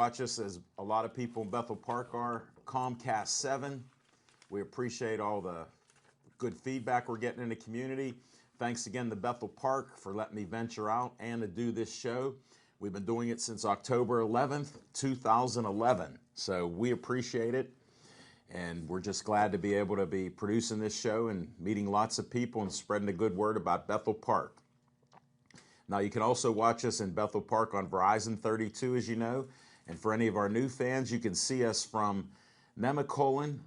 watch us, as a lot of people in Bethel Park are, Comcast 7. We appreciate all the good feedback we're getting in the community. Thanks again to Bethel Park for letting me venture out and to do this show. We've been doing it since October 11th, 2011. So we appreciate it. And we're just glad to be able to be producing this show and meeting lots of people and spreading the good word about Bethel Park. Now, you can also watch us in Bethel Park on Verizon 32, as you know. And for any of our new fans, you can see us from Nemacolin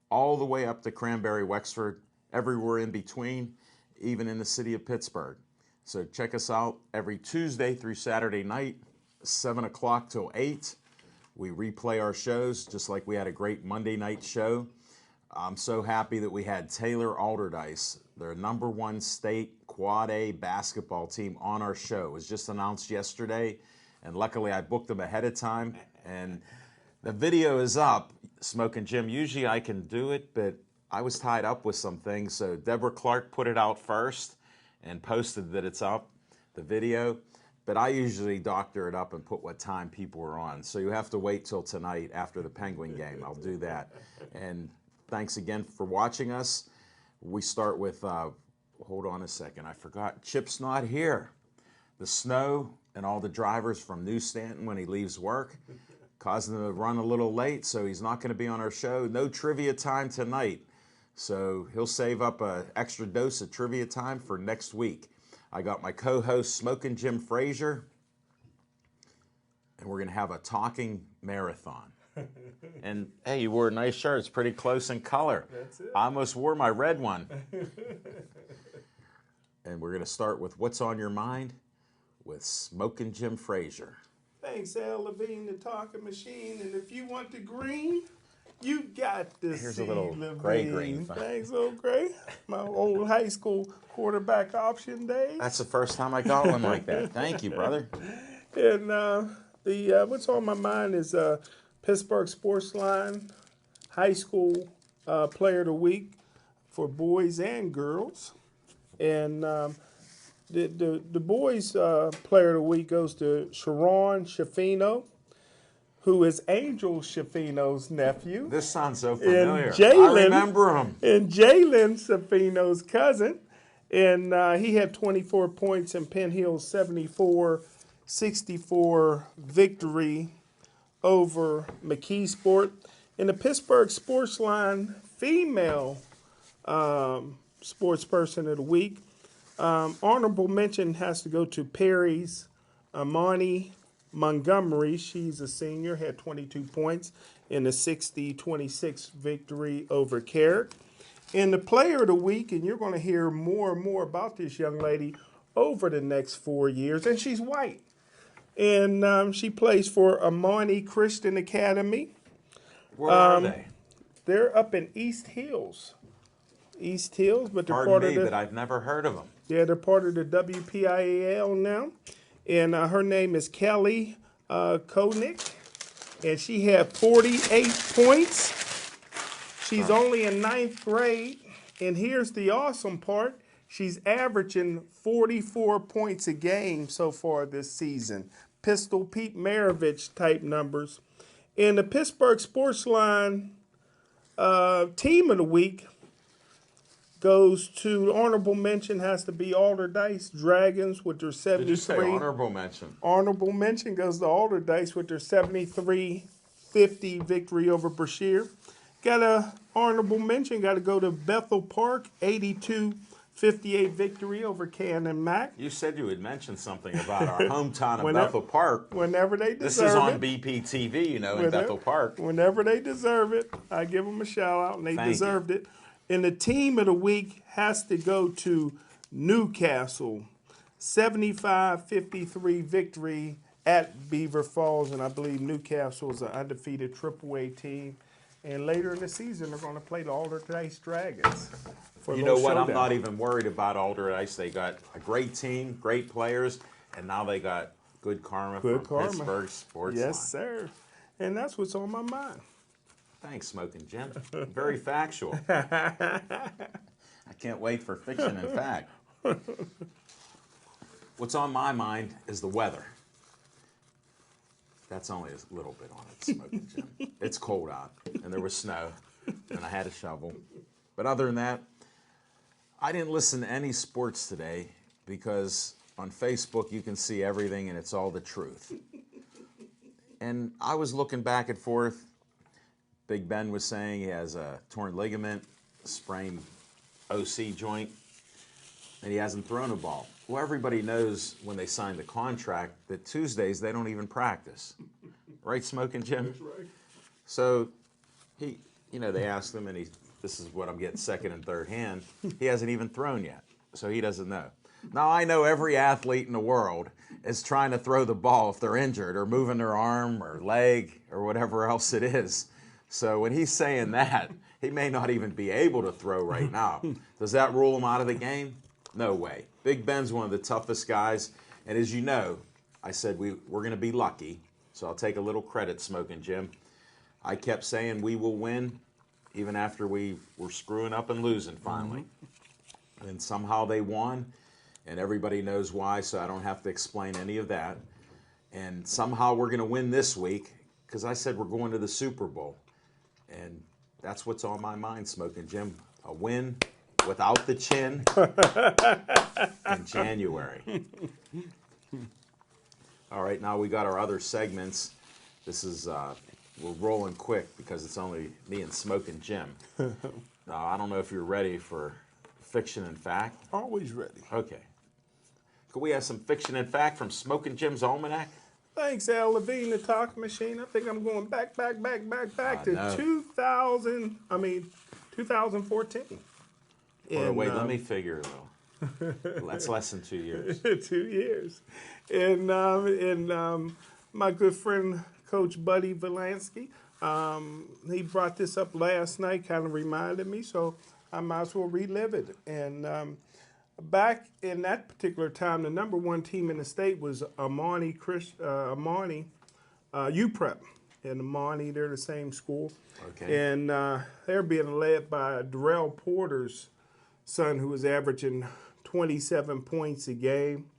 all the way up to Cranberry, Wexford, everywhere in between, even in the city of Pittsburgh. So check us out every Tuesday through Saturday night, 7 o'clock till 8. We replay our shows just like we had a great Monday night show. I'm so happy that we had Taylor Alderdice, their #1 state Quad A basketball team, on our show. It was just announced yesterday, and luckily I booked them ahead of time. And the video is up. Smoking Jim, usually I can do it, but I was tied up with some things, so Deborah Clark put it out first and posted that it's up, the video. But I usually doctor it up and put what time people are on. So you have to wait till tonight after the Penguin game. I'll do that. And thanks again for watching us. We start with, hold on a second, I forgot. Chip's not here. The snow and all the drivers from New Stanton when he leaves work causing him to run a little late, so he's not going to be on our show. No trivia time tonight. So he'll save up an extra dose of trivia time for next week. I got my co-host, Smoking Jim Frazier, and we're going to have a talking marathon. And, hey, you wore a nice shirt. It's pretty close in color. That's it. I almost wore my red one. And we're going to start with What's on Your Mind with Smoking Jim Frazier. Thanks, Al Levine, the talking machine. And if you want the green, you got the Here's a little gray green. Thanks, old gray. My old high school quarterback option days. That's the first time I got one like that. Thank you, brother. And what's on my mind is Pittsburgh Sportsline High School Player of the Week for boys and girls. And the boys' Player of the Week goes to Sharon Shafino, who is Angel Shafino's nephew. This sounds so familiar. And Jalen, I remember him. And Jalen Shafino's cousin. And he had 24 points in Penn Hill's 74-64 victory over McKeesport. In the Pittsburgh Sportsline female sports person of the week, honorable mention has to go to Perry's Amani Montgomery. She's a senior, had 22 points in the 60-26 victory over Carrick. And the player of the week, and you're going to hear more and more about this young lady over the next 4 years, and she's white. And she plays for Amani Christian Academy. Where are they? They're up in East Hills. East Hills, but they're Pardon me, but I've never heard of them. Yeah, they're part of the WPIAL now. And her name is Kelly Koenig. And she had 48 points. She's only in 9th grade. And here's the awesome part. She's averaging 44 points a game so far this season. Pistol Pete Maravich type numbers. And the Pittsburgh Sportsline team of the week goes to, honorable mention has to be Alderdice Dragons with their 73. Did you say honorable mention? Honorable mention goes to Alderdice with their 73-50 victory over Brashear. Got a honorable mention, got to go to Bethel Park, 82-58 victory over Cannon Mac. You said you had mentioned something about our hometown of Bethel Park. Whenever they deserve it. This is on BPTV, you know, in Bethel Park. Whenever they deserve it, I give them a shout out, and they deserved it. And the team of the week has to go to Newcastle, 75-53 victory at Beaver Falls, and I believe Newcastle is an undefeated AAA team. And later in the season, they're going to play the Alderdice Dragons. You know what? I'm not even worried about Alderdice. They got a great team, great players, and now they got good karma from Pittsburgh Sportsline. Yes, sir. And that's what's on my mind. Thanks, Smoking Jim. Very factual. I can't wait for fiction and fact. What's on my mind is the weather. That's only a little bit on it, Smoking Jim. It's cold out, and there was snow, and I had a shovel. But other than that, I didn't listen to any sports today because on Facebook you can see everything and it's all the truth. And I was looking back and forth. Big Ben was saying he has a torn ligament, sprained OC joint, and he hasn't thrown a ball. Well, everybody knows when they signed the contract that Tuesdays they don't even practice. Right, Smoking Jim? That's right. So they asked him, and this is what I'm getting second and third hand. He hasn't even thrown yet, so he doesn't know. Now, I know every athlete in the world is trying to throw the ball if they're injured or moving their arm or leg or whatever else it is. So when he's saying that, he may not even be able to throw right now. Does that rule him out of the game? No way. Big Ben's one of the toughest guys. And as you know, I said we're going to be lucky. So I'll take a little credit, Smoking Jim. I kept saying we will win even after we were screwing up and losing finally. Mm-hmm. And somehow they won. And everybody knows why, so I don't have to explain any of that. And somehow we're going to win this week because I said we're going to the Super Bowl. And that's what's on my mind, Smoking Jim. A win without the chin in January. All right, now we got our other segments. This is, we're rolling quick because it's only me and Smoking Jim. Now, I don't know if you're ready for fiction and fact. Always ready. Okay. Could we have some fiction and fact from Smoking Jim's Almanac? Thanks, Al Levine, the talk machine. I think I'm going back to 2014. Wait, let me figure, though. That's less than 2 years. 2 years. And my good friend, Coach Buddy Valansky, he brought this up last night, kind of reminded me, so I might as well relive it. And back in that particular time, the number one team in the state was UPrep. And Amani, they're the same school. Okay. And they're being led by Darrell Porter's son, who was averaging 27 points a game.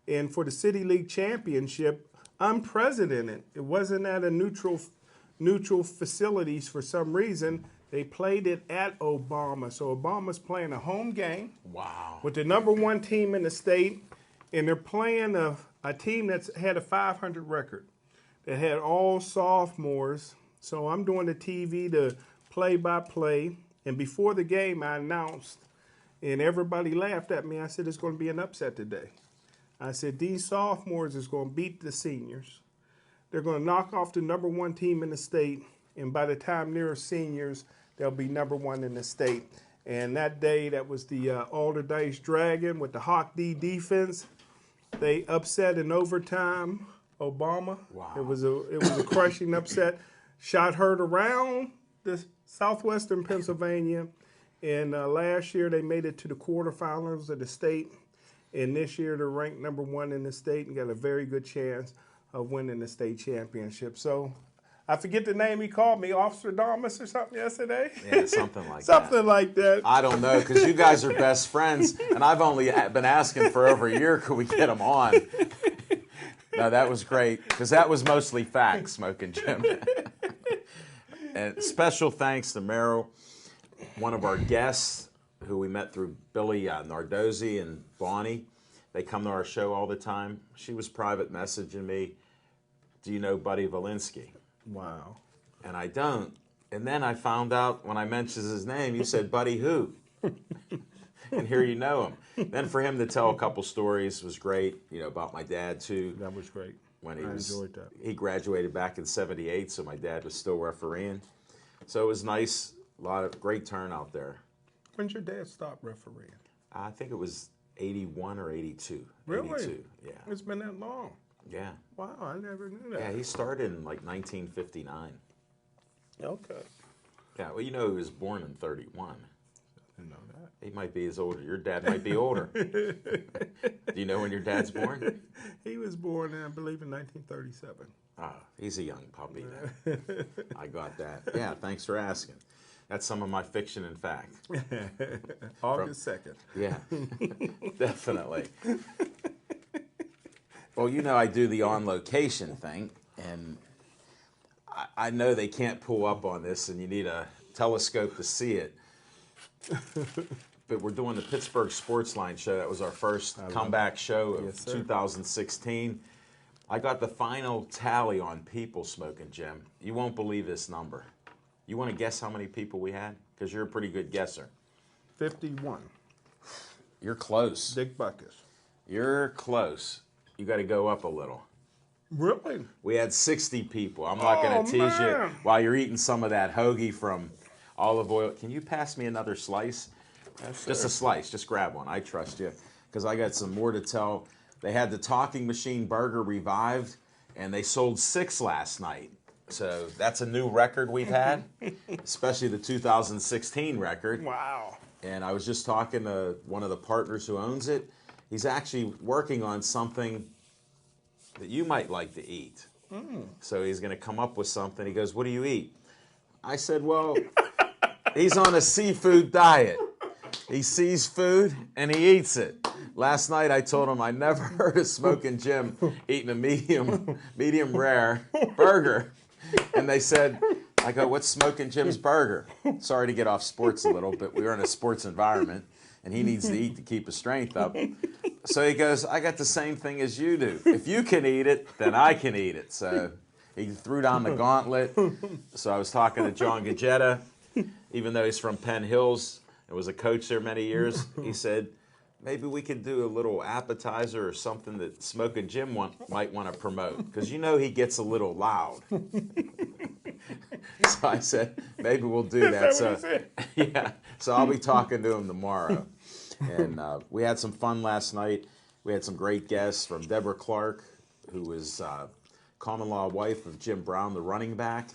And for the City League Championship, unprecedented. It wasn't at a neutral facilities for some reason. They played it at Obama. So Obama's playing a home game. Wow. With the number one team in the state. And they're playing a team that's had a 500 record. That had all sophomores. So I'm doing the TV, the play-by-play. And before the game, I announced, and everybody laughed at me. I said, it's going to be an upset today. I said, these sophomores is going to beat the seniors. They're going to knock off the number one team in the state. And by the time they're seniors, they'll be number one in the state. And that day, that was the Alderdice Dragon with the Hawk D defense. They upset in overtime Obama. Wow. It was a crushing upset. Shot heard around the southwestern Pennsylvania. And last year, they made it to the quarterfinals of the state. And this year, they're ranked number one in the state and got a very good chance of winning the state championship. So I forget the name he called me, Officer Damas or something yesterday. Yeah, something like that. Something like that. I don't know, because you guys are best friends, and I've only been asking for over a year, could we get them on? No, that was great, because that was mostly facts, Smoking Jim. And special thanks to Meryl, one of our guests, who we met through Billy Nardozzi and Bonnie. They come to our show all the time. She was private messaging me, do you know Buddy Valansky? Wow. And I don't. And then I found out when I mentioned his name, you said, Buddy who? And here you know him. Then for him to tell a couple stories was great, about my dad too. That was great. When I enjoyed that. He graduated back in '78, so my dad was still refereeing. So it was nice, a lot of great turnout there. When's your dad stop refereeing? I think it was 81 or 82. Really? 82, yeah. It's been that long. Yeah. Wow, I never knew that. Yeah, he started in like 1959. Okay. Yeah, well, he was born in 31. I didn't know that. He might be as older. Your dad might be older. Do you know when your dad's born? He was born, I believe, in 1937. Ah, he's a young puppy then. I got that. Yeah, thanks for asking. That's some of my fiction and fact. August 2nd. Yeah, definitely. Well, I do the on-location thing. And I know they can't pull up on this, and you need a telescope to see it. But we're doing the Pittsburgh Sportsline show. That was our first comeback show of 2016. I got the final tally on people smoking, Jim. You won't believe this number. You want to guess how many people we had? Because you're a pretty good guesser. 51. You're close. Dick Buckus. You're close. You got to go up a little. Really? We had 60 people. I'm not going to tease you while you're eating some of that hoagie from Olive Oil. Can you pass me another slice? Yes, just sir. a slice. Just grab one. I trust you because I got some more to tell. They had the Talking Machine Burger revived, and they sold 6 last night. So that's a new record we've had, especially the 2016 record. Wow. And I was just talking to one of the partners who owns it. He's actually working on something that you might like to eat. So he's going to come up with something. He goes, "What do you eat?" I said, "Well, he's on a seafood diet. He sees food and he eats it." Last night I told him I never heard of Smoking Jim eating a medium rare burger. And they said, I go, "What's Smoking Jim's burger?" Sorry to get off sports a little, but we're in a sports environment and he needs to eat to keep his strength up. So he goes, "I got the same thing as you do. If you can eat it, then I can eat it." So he threw down the gauntlet. So I was talking to John Gagetta, even though he's from Penn Hills and was a coach there many years. He said, "Maybe we could do a little appetizer or something that Smoking Jim might want to promote, because you know he gets a little loud." So I said, "Maybe we'll do that." So yeah, so I'll be talking to him tomorrow. And we had some fun last night. We had some great guests from Deborah Clark, who was common law wife of Jim Brown, the running back.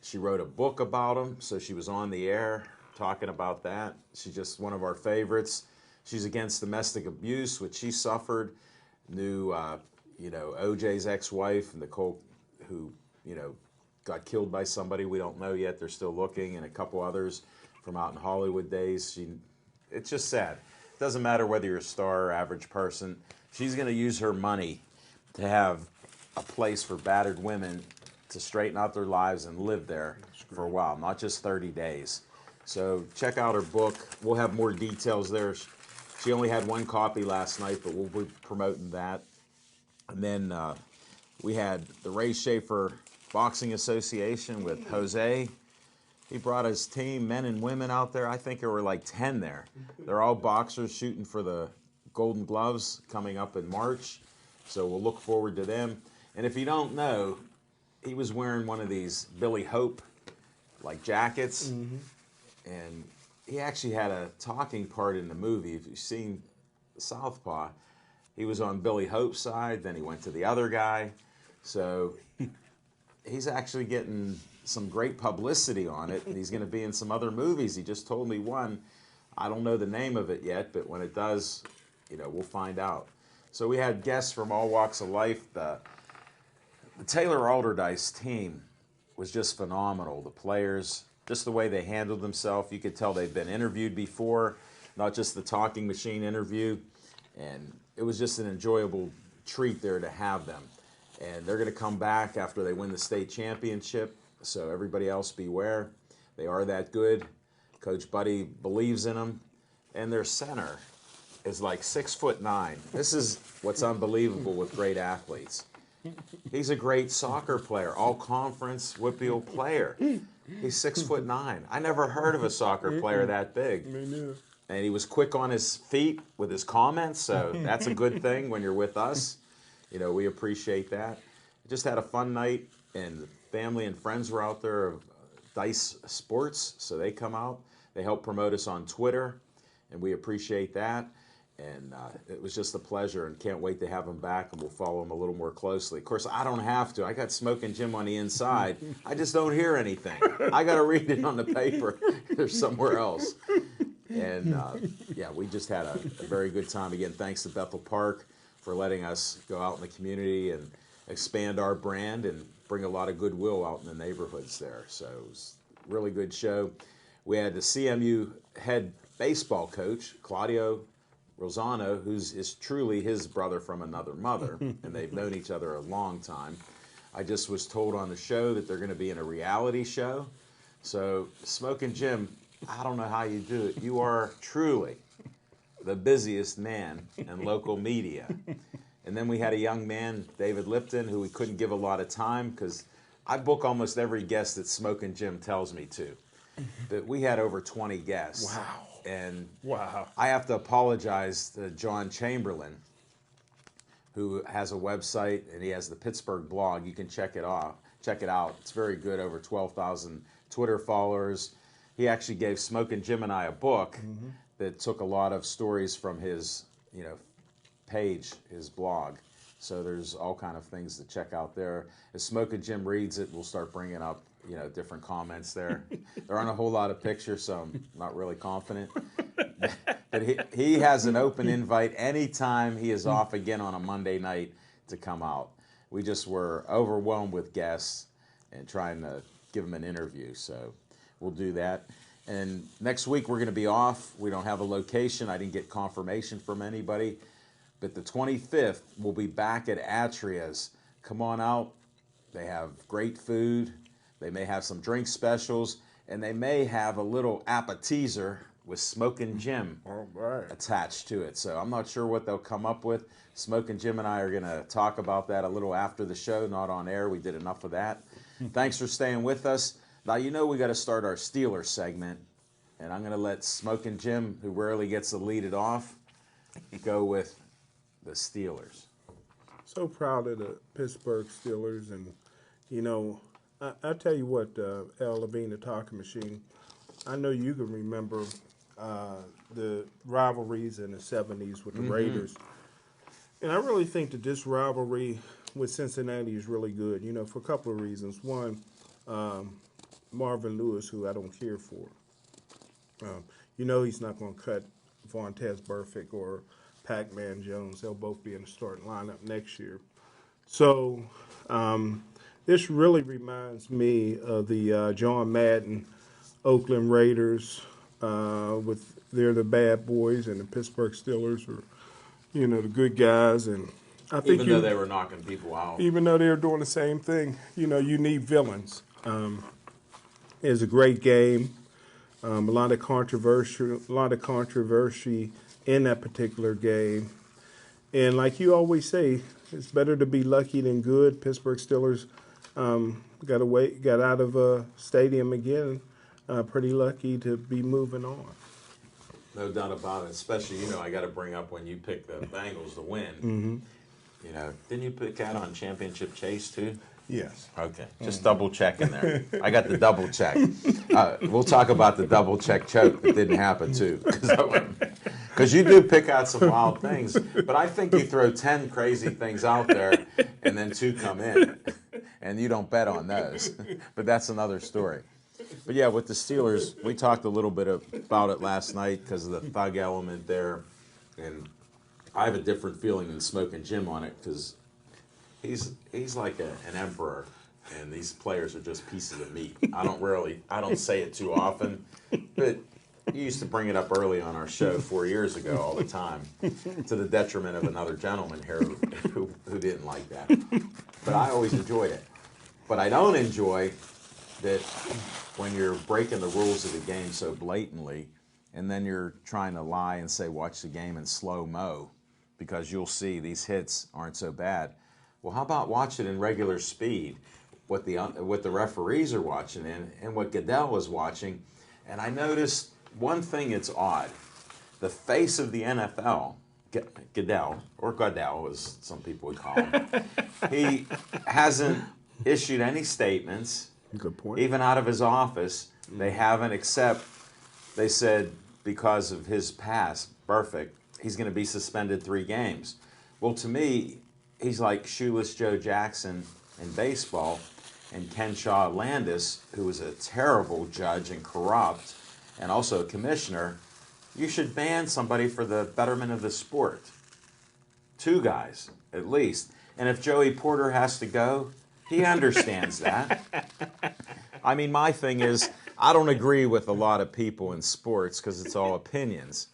She wrote a book about him, so she was on the air talking about that. She's just one of our favorites. She's against domestic abuse, which she suffered. Knew, OJ's ex-wife, Nicole, who, got killed by somebody we don't know yet. They're still looking, and a couple others from out in Hollywood days. It's just sad. It doesn't matter whether you're a star or average person. She's going to use her money to have a place for battered women to straighten out their lives and live there for a while, not just 30 days. So check out her book. We'll have more details there. She only had one copy last night, but we'll be promoting that. And then we had the Ray Schaefer Boxing Association with Jose. He brought his team, men and women, out there. I think there were like 10 there. They're all boxers shooting for the Golden Gloves coming up in March. So we'll look forward to them. And if you don't know, he was wearing one of these Billy Hope like jackets. And he actually had a talking part in the movie. If you've seen Southpaw, he was on Billy Hope's side, then he went to the other guy. So he's actually getting some great publicity on it, and he's going to be in some other movies. He just told me one. I don't know the name of it yet, but when it does, we'll find out. So we had guests from all walks of life. The Taylor Alderdice team was just phenomenal. The players, just the way they handled themselves, you could tell they've been interviewed before, not just the Talking Machine interview. And it was just an enjoyable treat there to have them. And they're going to come back after they win the state championship. So everybody else beware. They are that good. Coach Buddy believes in them. And their center is like 6'9". This is what's unbelievable with great athletes. He's a great soccer player, all-conference WPIAL player. He's 6'9". I never heard of a soccer player that big. Me neither. And he was quick on his feet with his comments, so that's a good thing when you're with us. We appreciate that. Just had a fun night, and family and friends were out there of Dice Sports, so they come out. They help promote us on Twitter, and we appreciate that. And it was just a pleasure, and can't wait to have them back, and we'll follow them a little more closely. Of course, I don't have to. I got Smoking Jim on the inside. I just don't hear anything. I got to read it on the paper or somewhere else. And, we just had a very good time. Again, thanks to Bethel Park for letting us go out in the community and expand our brand and bring a lot of goodwill out in the neighborhoods there. So it was a really good show. We had the CMU head baseball coach, Claudio Rosano, is truly his brother from another mother, and they've known each other a long time. I just was told on the show that they're going to be in a reality show. So, Smoking Jim, I don't know how you do it. You are truly the busiest man in local media. And then we had a young man, David Lipton, who we couldn't give a lot of time because I book almost every guest that Smoking Jim tells me to. But we had over 20 guests. Wow. And Wow. I have to apologize to John Chamberlain, who has a website, and he has the Pittsburgh blog. You can check it out. It's very good, over 12,000 Twitter followers. He actually gave Smoking Jim and I a book that took a lot of stories from his, page, his blog. So there's all kind of things to check out there. As Smoking Jim reads it, we'll start bringing up, different comments there. There aren't a whole lot of pictures, so I'm not really confident. But he has an open invite anytime he is off again on a Monday night to come out. We just were overwhelmed with guests and trying to give him an interview, so we'll do that. And next week we're going to be off. We don't have a location. I didn't get confirmation from anybody. But the 25th, we'll be back at Atria's. Come on out. They have great food. They may have some drink specials, and they may have a little appetizer with Smoking Jim attached to it. So I'm not sure what they'll come up with. Smoking Jim and I are going to talk about that a little after the show, not on air. We did enough of that. Thanks for staying with us. Now, we got to start our Steelers segment, and I'm going to let Smoking Jim, who rarely gets to lead it off, go with the Steelers. So proud of the Pittsburgh Steelers, and I tell you what, Al Levine, the talking machine. I know you can remember the rivalries in the '70s with the Raiders, and I really think that this rivalry with Cincinnati is really good. For a couple of reasons. One, Marvin Lewis, who I don't care for. He's not going to cut Vontaze Burfict or Pac-Man Jones. They'll both be in the starting lineup next year. So this really reminds me of the John Madden Oakland Raiders. They're the bad boys, and the Pittsburgh Steelers are, the good guys. And I think even though they were knocking people out, even though they were doing the same thing, you need villains. It was a great game. A lot of controversy in that particular game. And like you always say, it's better to be lucky than good. Pittsburgh Steelers got out of a stadium again. Pretty lucky to be moving on. No doubt about it. Especially, I got to bring up when you picked the Bengals to win. Mm-hmm. Didn't you pick that on Championship Chase too? Yes. Okay, just double checking there. I got the double check. We'll talk about the double check choke that didn't happen too, because you do pick out some wild things. But I think you throw 10 crazy things out there, and then 2 come in, and you don't bet on those. But that's another story. But yeah, with the Steelers, we talked a little bit about it last night because of the thug element there, and I have a different feeling than Smoking Jim on it because he's like an emperor, and these players are just pieces of meat. I don't say it too often, but you used to bring it up early on our show 4 years ago all the time, to the detriment of another gentleman here who didn't like that. But I always enjoyed it. But I don't enjoy that when you're breaking the rules of the game so blatantly, and then you're trying to lie and say watch the game in slow-mo because you'll see these hits aren't so bad. Well, how about watch it in regular speed, what the referees are watching and what Goodell was watching. And I noticed one thing that's odd. The face of the NFL, Goodell, or Goodell as some people would call him, he hasn't issued any statements. Good point. Even out of his office, they haven't, except they said because of his past, Burfict, he's going to be suspended 3 games. Well, to me, he's like Shoeless Joe Jackson in baseball and Kenshaw Landis, who was a terrible judge and corrupt and also a commissioner. You should ban somebody for the betterment of the sport. 2 guys, at least. And if Joey Porter has to go, he understands that. I mean, my thing is, I don't agree with a lot of people in sports because it's all opinions.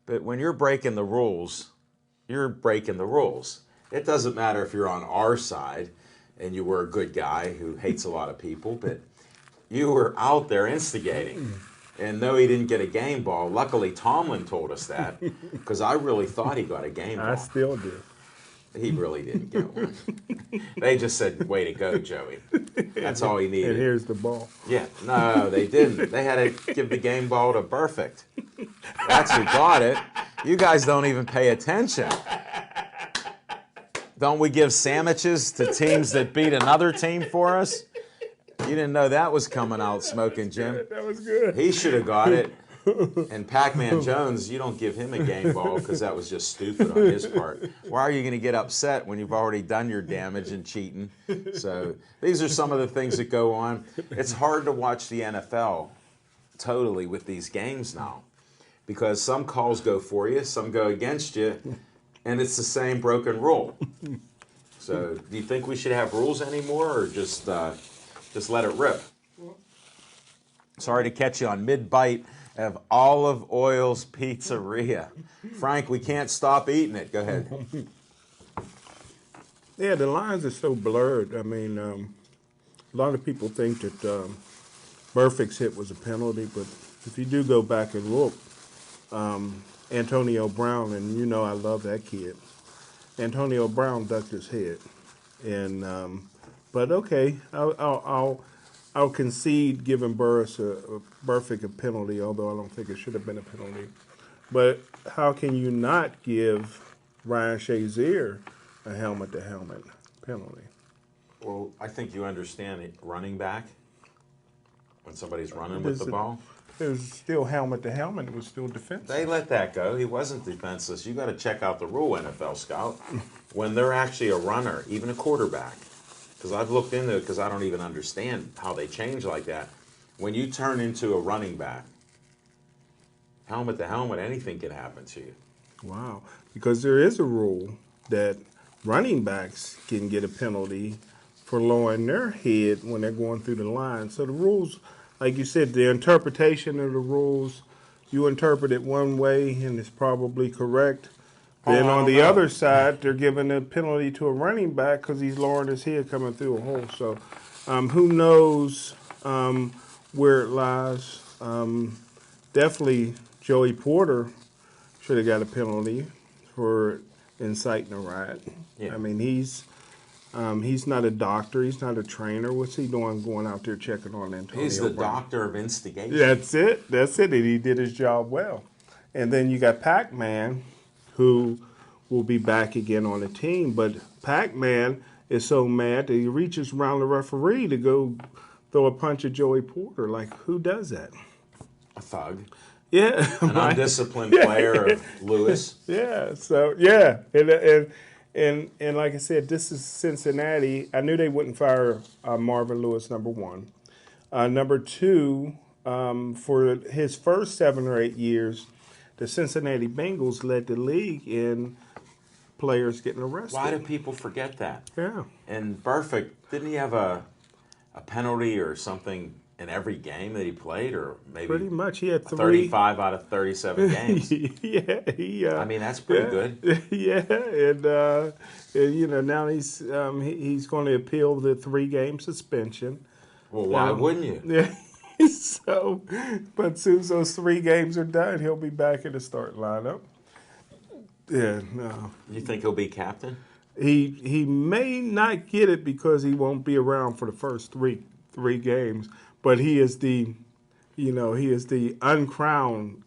But when you're breaking the rules, you're breaking the rules. It doesn't matter if you're on our side and you were a good guy who hates a lot of people, but you were out there instigating. And no, he didn't get a game ball. Luckily, Tomlin told us that, because I really thought he got a game ball. I still do. He really didn't get one. They just said, way to go, Joey. That's all he needed. And here's the ball. Yeah, no, they didn't. They had to give the game ball to Perfect. That's who got it. You guys don't even pay attention. Don't we give sandwiches to teams that beat another team for us? You didn't know that was coming out, Smoking Jim. That was good. He should have got it. And Pac-Man Jones, you don't give him a game ball because that was just stupid on his part. Why are you going to get upset when you've already done your damage and cheating? So these are some of the things that go on. It's hard to watch the NFL totally with these games now because some calls go for you, some go against you, and it's the same broken rule. So do you think we should have rules anymore or just let it rip? Sorry to catch you on mid-bite of Olive Oil's Pizzeria. Frank, we can't stop eating it. Go ahead. Yeah, the lines are so blurred. I mean, a lot of people think that Burfict's hit was a penalty, but if you do go back and look, Antonio Brown, and you know I love that kid, Antonio Brown ducked his head. And but okay, I'll concede giving Burfict a penalty, although I don't think it should have been a penalty. But how can you not give Ryan Shazier a helmet-to-helmet penalty? Well, I think you understand it. Running back, when somebody's running with the ball. It was still helmet-to-helmet. It was still defensive. They let that go. He wasn't defenseless. You got to check out the rule, NFL scout. When they're actually a runner, even a quarterback, because I've looked into it because I don't even understand how they change like that. When you turn into a running back, helmet to helmet, anything can happen to you. Wow. Because there is a rule that running backs can get a penalty for lowering their head when they're going through the line. So the rules, like you said, the interpretation of the rules, you interpret it one way and it's probably correct. Then on the other side, they're giving a penalty to a running back because he's lowering his head coming through a hole. So who knows where it lies. Definitely Joey Porter should have got a penalty for inciting a riot. Yeah. I mean, he's not a doctor. He's not a trainer. What's he doing going out there checking on Antonio He's the Brown? doctor of instigation. That's it. That's it. And he did his job well. And then you got Pac-Man, who will be back again on the team. But Pac-Man is so mad that he reaches around the referee to go throw a punch at Joey Porter. Like, who does that? A thug. Yeah. An undisciplined player of Lewis. Yeah. So, yeah. And like I said, this is Cincinnati. I knew they wouldn't fire Marvin Lewis, number one. Number two, for his first 7 or 8 years, the Cincinnati Bengals led the league in players getting arrested. Why do people forget that? Yeah. And Perfect, didn't he have a penalty or something in every game that he played, or maybe Pretty much. He had 35 out of 37 games? Yeah. I mean, that's pretty good. Yeah. And you know, now he's going to appeal the 3-game suspension. Well, why wouldn't you? Yeah. So, but as soon as those 3 games are done, he'll be back in the starting lineup. Yeah, no. You think he'll be captain? He may not get it because he won't be around for the first three games, but he is the uncrowned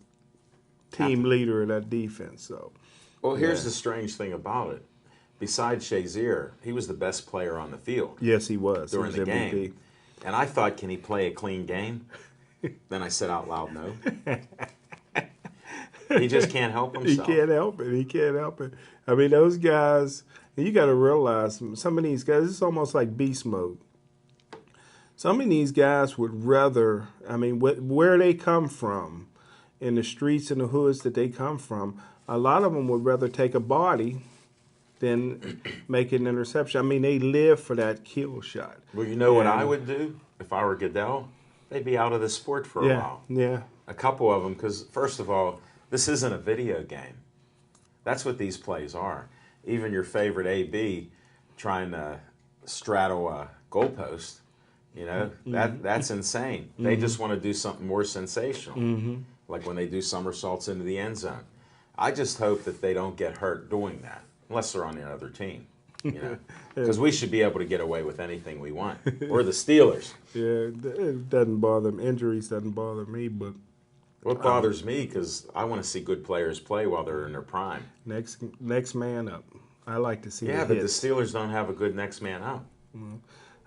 team leader of that defense. So, well, here's the strange thing about it. Besides Shazier, he was the best player on the field. yes, he was During He was the MVP. game. And I thought, can he play a clean game? Then I said out loud, no. He just can't help He himself. can't help it. He can't help it. I mean, those guys. You got to realize some of these guys. It's almost like beast mode. Some of these guys would rather. I mean, where they come from, in the streets and the hoods that they come from, a lot of them would rather take a body than make an interception. I mean, they live for that kill shot. Well, you know what I would do if I were Goodell? They'd be out of the sport for a while. Yeah. A couple of them, because first of all, this isn't a video game. That's what these plays are. Even your favorite AB trying to straddle goalpost. You know, that's insane. They just want to do something more sensational, like when they do somersaults into the end zone. I just hope that they don't get hurt doing that, unless they're on the other team. You know, because we should be able to get away with anything we want. We're the Steelers. Yeah, it doesn't bother them. Injuries doesn't bother me, but What bothers me, because I want to see good players play while they're in their prime. next man up. I like to see. Yeah, the but the hits. Steelers don't have a good next man up.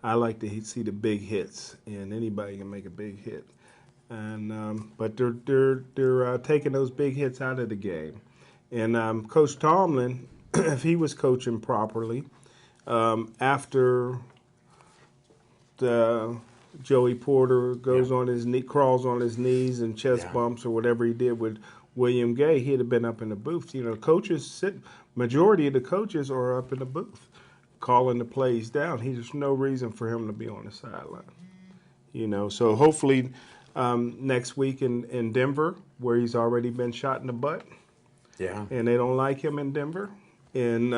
I like to see the big hits, and anybody can make a big hit. And but they're taking those big hits out of the game. And Coach Tomlin, if he was coaching properly, after the Joey Porter goes on his knee, crawls on his knees and chest bumps or whatever he did with William Gay, he'd have been up in the booth. You know, majority of the coaches are up in the booth, calling the plays down. There's no reason for him to be on the sideline. You know, so hopefully next week in Denver, where he's already been shot in the butt, and they don't like him in Denver, and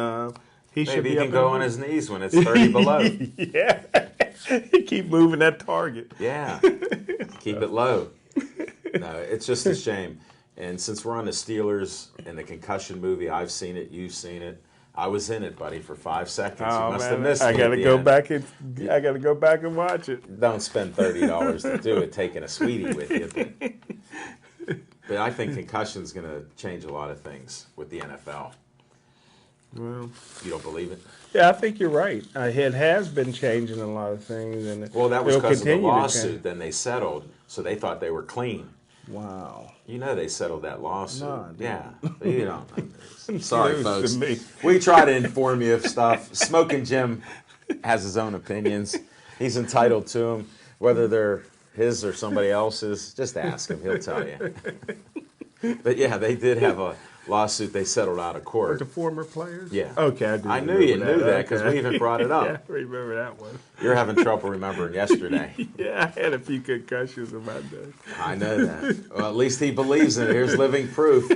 he should Maybe be he up can go on his knees when it's 30 below. Yeah, keep moving that target. Yeah, keep it low. No, it's just a shame. And since we're on the Steelers and the concussion movie, I've seen it, you've seen it. I was in it, buddy, for 5 seconds. Oh, you must man, have missed I me. gotta at the go end. back and I gotta go back and watch it. Don't spend $30 to do it, taking a sweetie with you. But I think concussion's going to change a lot of things with the NFL. Well, You don't believe it? yeah, I think you're right. It has been changing a lot of things, and Well, that was it'll because of the continue to lawsuit. change. Then they settled, so they thought they were clean. Wow. You know they settled that lawsuit. No, I didn't. Yeah, you don't know this. Sorry, News folks. to me. We try to inform you of stuff. Smoking Jim has his own opinions. He's entitled to them, whether they're his or somebody else's. Just ask him; he'll tell you. But yeah, they did have a lawsuit. They settled out of With court. the former players? Yeah. Okay, I knew you knew that because we even brought it up. Yeah, I remember that one. You're having trouble remembering yesterday. Yeah, I had a few concussions in my day. I know that. Well, at least he believes in it. Here's living proof.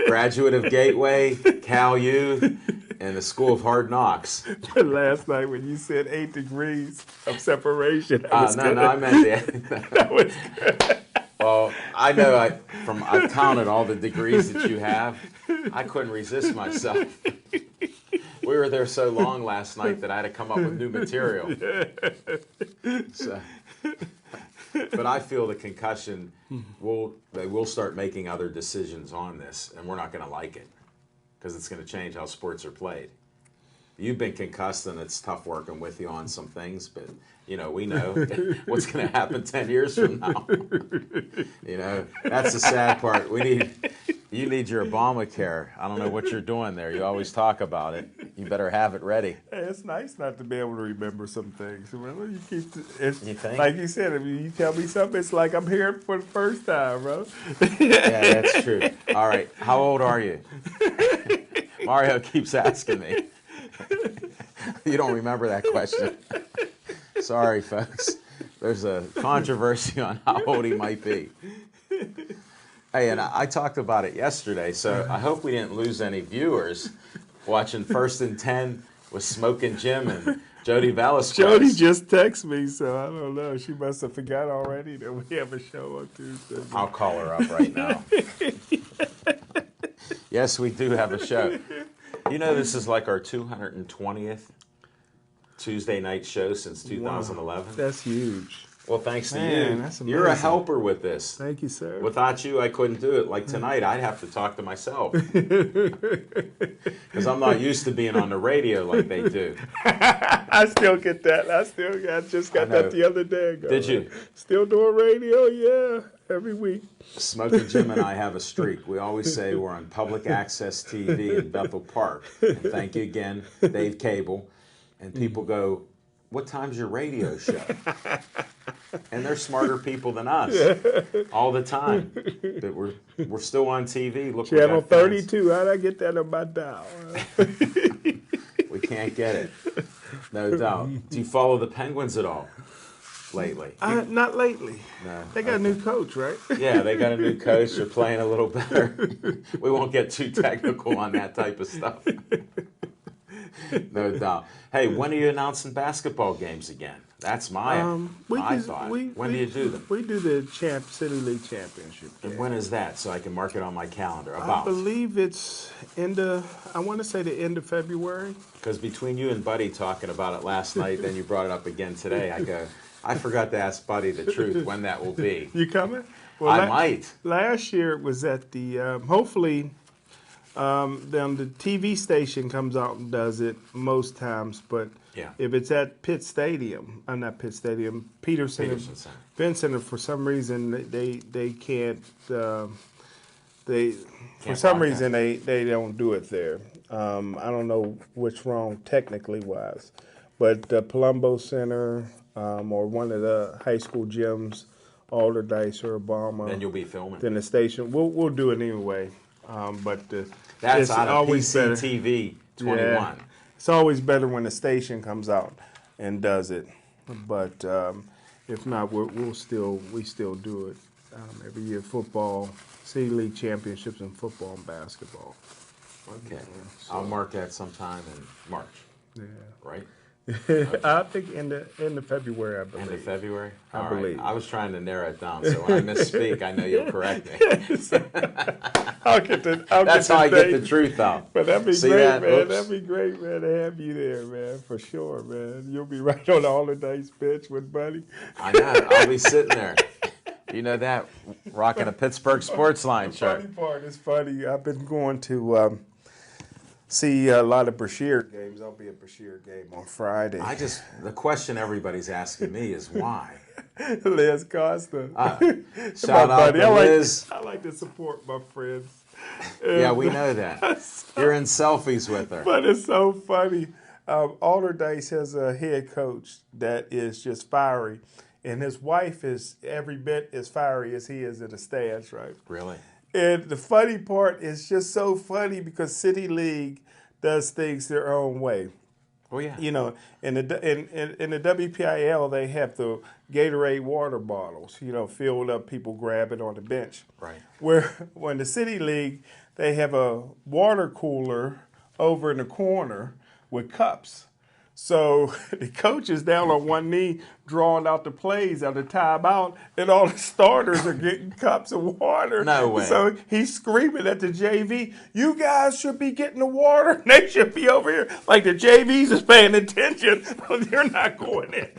Graduate of Gateway, Cal U, and the School of Hard Knocks. Last night when you said 8 degrees of separation, that was No, good. I meant the. That was good. Well, I know I've counted all the degrees that you have. I couldn't resist myself. We were there so long last night that I had to come up with new material. So, but I feel the concussion they will start making other decisions on this, and we're not going to like it because it's going to change how sports are played. You've been concussed, and it's tough working with you on some things, but you know we know what's going to happen 10 years from now. You know that's the sad part. You need your Obamacare. I don't know what you're doing there. You always talk about it. You better have it ready. Hey, it's nice not to be able to remember some things. Remember, you keep You think? like you said. If you tell me something, it's like I'm hearing it for the first time, bro. Yeah, that's true. All right, how old are you? Mario keeps asking me. You don't remember that question. Sorry, folks. There's a controversy on how old he might be. Hey, and I talked about it yesterday, so I hope we didn't lose any viewers watching First and 10 with Smoking Jim and Jody Velasquez. Jody just texted me, so I don't know. She must have forgot already that we have a show on Tuesday. I'll call her up right now. Yes, we do have a show. You know, this is like our 220th Tuesday night show since 2011. That's huge. Well, thanks to Man, you. that's You're a amazing. helper with this. Thank you, sir. Without you, I couldn't do it. Like tonight, I'd have to talk to myself. Because I'm not used to being on the radio like they do. I still get that. I just got I know. that the other day ago. Did you? Still doing radio? Yeah, every week. Smoking Jim and I have a streak. We always say we're on public access TV in Bethel Park. And thank you again, Dave Cable. And people go, "What time's your radio show?" And they're smarter people than us all the time. But we're still on TV. Look, we Channel got fans. 32. How'd I get that on my dial? We can't get it. No doubt. Do you follow the Penguins at all lately? Not lately. No. They got a new coach, right? Yeah, they got a new coach. They're playing a little better. We won't get too technical on that type of stuff. No doubt. Hey, when are you announcing basketball games again? That's my thought. When do you do them? We do the City League Championship. And when is that, so I can mark it on my calendar? I About. believe it's I want to say the end of February. Because between you and Buddy talking about it last night, then you brought it up again today, I forgot to ask Buddy the truth when that will be. You coming? Well, I might. Last year it was at the, hopefully, then the TV station comes out and does it most times, but Yeah. if it's at Pitt Stadium, not Pitt Stadium, Peterson Center. Center, for some reason they can't, for Can't some broadcast. reason they don't do it there. I don't know what's wrong technically wise, but the Palumbo Center or one of the high school gyms, Alderdice or Obama. Then you'll be filming. Then the station, we'll do it anyway. But That's it's out of always better. PCTV 21. Yeah, it's always better when the station comes out and does it. But if not, we still do it every year. Football, City League championships in football and basketball. Okay. I'll mark that sometime in March, Yeah. right? I think end of February, I believe. End of February? I All right. believe. I was trying to narrow it down, so when I misspeak, I know you'll correct me. That's how I get the truth out. But that'd be See great, that? man. Oops. That'd be great, man, to have you there, man, for sure, man. You'll be right on all the dice pitch with Buddy. I know. I'll be sitting there. You know that? Rocking a Pittsburgh Sports Line shirt. Funny part is funny. I've been going to see a lot of Brashear games. I'll be at Brashear game on Friday. The question everybody's asking me is why? Liz Costa. Shout out to Liz. I like to support my friends. Yeah, we know that. You're in selfies with her. But it's so funny. Alderdice has a head coach that is just fiery, and his wife is every bit as fiery as he is in the stands, right? Really? And the funny part is just so funny because City League does things their own way. Oh, yeah. You know, in the WPIL, they have the Gatorade water bottles, filled up, people grab it on the bench. Right. Where in the City League, they have a water cooler over in the corner with cups. So the coach is down on one knee drawing out the plays out of timeout, and all the starters are getting cups of water. No way. So he's screaming at the JV, "You guys should be getting the water. They should be over here." Like the JVs is paying attention. They're not going in.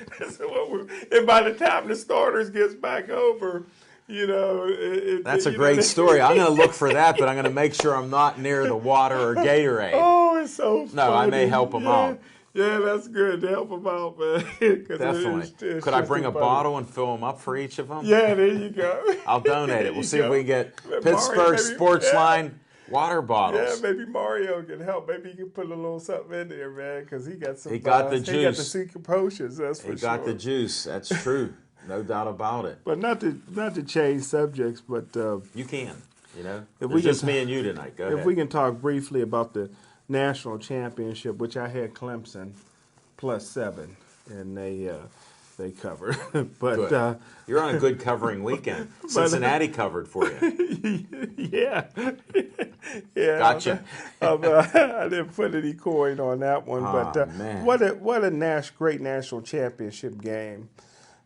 And by the time the starters gets back over, That's a great story. I'm going to look for that, but I'm going to make sure I'm not near the water or Gatorade. Oh, it's so funny. No, I may help them out. Yeah, that's good to help them out, man. Definitely. Could I bring a bottle and fill them up for each of them? Yeah, there you go. I'll donate it. We'll see if we can get Mario, Pittsburgh maybe- Sports yeah. Line water Yeah, bottles. maybe Mario can help. Maybe he can put a little something in there, man, because he got some. He got the He got the juice. secret potions. That's for He sure. got the juice. That's true. No doubt about it. But not to change subjects, but You can. If It's we just can- me and you tonight. Go if ahead. we can talk briefly about the national championship, which I had Clemson +7, and they covered. But Good. You're on a good covering weekend. Cincinnati covered for you. yeah, yeah. Gotcha. I didn't put any coin on that one, but man. what a great national championship game.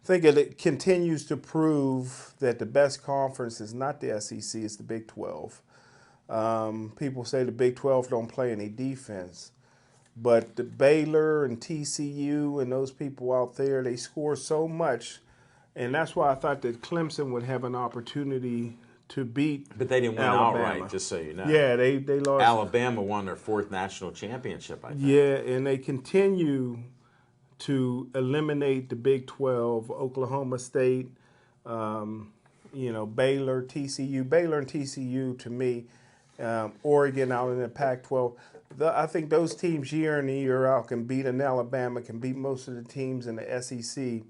I think it continues to prove that the best conference is not the SEC; it's the Big 12. People say the Big 12 don't play any defense, but the Baylor and TCU and those people out there, they score so much, and that's why I thought that Clemson would have an opportunity to beat. But they didn't win Alabama. outright, just so you know. Yeah, they lost. Alabama won their 4th national championship, I think. Yeah, and they continue to eliminate the Big 12, Oklahoma State, Baylor, TCU. Baylor and TCU, to me, Oregon out in the Pac-12. I think those teams year in and year out can beat an Alabama, can beat most of the teams in the SEC,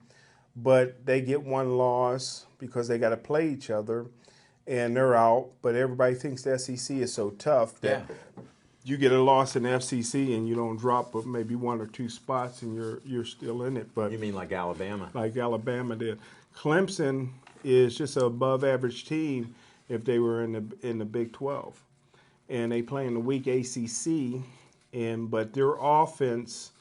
but they get one loss because they got to play each other, and they're out. But everybody thinks the SEC is so tough that you get a loss in the FCC and you don't drop but maybe 1 or 2 spots and you're still in it. But You mean like Alabama? like Alabama did. Clemson is just an above average team if they were in the Big 12. And they play in the weak ACC, but their offense